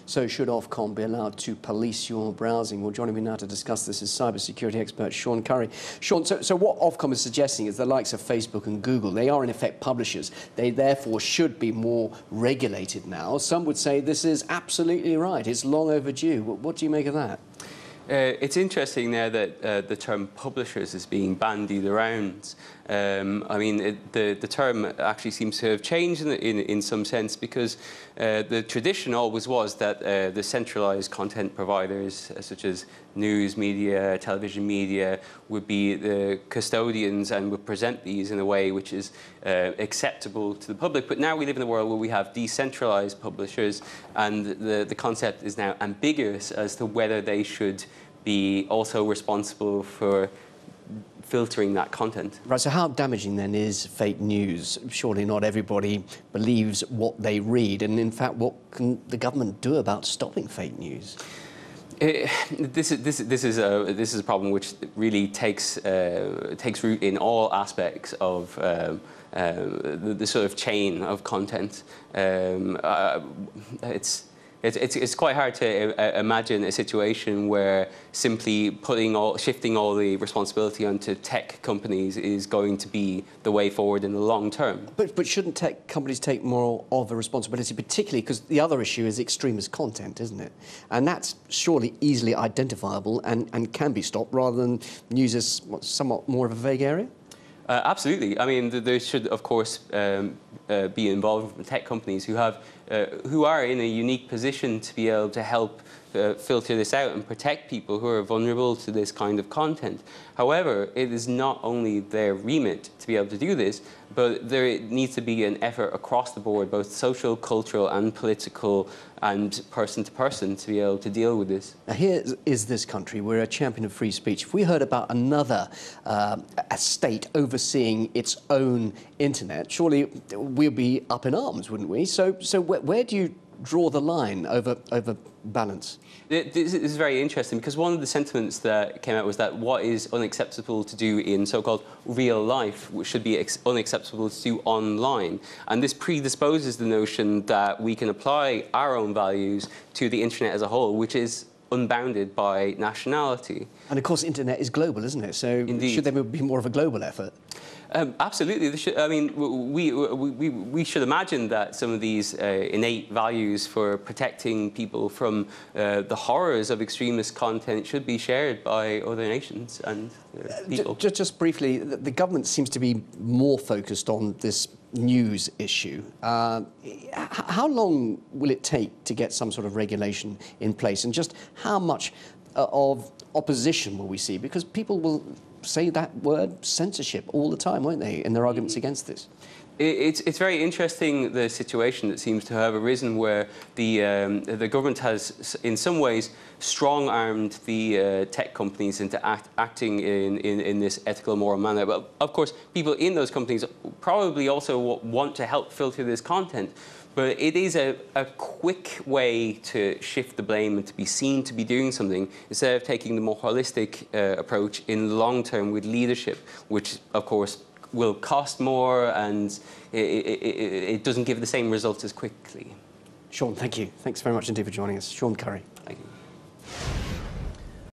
So should Ofcom be allowed to police your browsing? Well, joining me now to discuss this is cybersecurity expert Sean Curry. Sean, so what Ofcom is suggesting is the likes of Facebook and Google, they are in effect publishers. They therefore should be more regulated now. Some would say this is absolutely right. It's long overdue. What do you make of that? It's interesting now that the term publishers is being bandied around. I mean, the term actually seems to have changed in some sense, because the tradition always was that the centralised content providers, such as news media, television media, would be the custodians and would present these in a way which is acceptable to the public. But now we live in a world where we have decentralised publishers, and the concept is now ambiguous as to whether they should be also responsible for filtering that content. Right, so how damaging then is fake news? Surely not everybody believes what they read, and in fact, what can the government do about stopping fake news? This is a problem which really takes root in all aspects of the sort of chain of content. It's quite hard to imagine a situation where simply shifting all the responsibility onto tech companies is going to be the way forward in the long term. But shouldn't tech companies take more of a responsibility, particularly because the other issue is extremist content, isn't it? And that's surely easily identifiable and can be stopped, rather than used as somewhat more of a vague area? Absolutely. I mean, there should, of course, be involved tech companies who are in a unique position to be able to help filter this out and protect people who are vulnerable to this kind of content. However, it is not only their remit to be able to do this, but there needs to be an effort across the board, both social, cultural and political and person to person, to be able to deal with this. Now, here is this country. We're a champion of free speech. If we heard about another a state overseeing its own internet, surely we'd be up in arms, wouldn't we? So where do you draw the line over balance? This is very interesting, because one of the sentiments that came out was that what is unacceptable to do in so-called real life should be unacceptable to do online. And this predisposes the notion that we can apply our own values to the internet as a whole, which is unbounded by nationality. And of course, internet is global, isn't it? So Indeed. Should there be more of a global effort? Absolutely. I mean, we should imagine that some of these innate values for protecting people from the horrors of extremist content should be shared by other nations and people. Just briefly, the government seems to be more focused on this news issue. How long will it take to get some sort of regulation in place, and just how much of opposition will we see? Because people will say that word censorship all the time, won't they, in their arguments against this? It's very interesting, the situation that seems to have arisen, where the government has, in some ways, strong-armed the tech companies into acting in this ethical, moral manner. But of course, people in those companies probably also want to help filter this content. But it is a quick way to shift the blame and to be seen to be doing something, instead of taking the more holistic approach in the long term with leadership, which, of course, will cost more, and it doesn't give the same results as quickly. Sean, thank you. Thanks very much indeed for joining us. Sean Curry.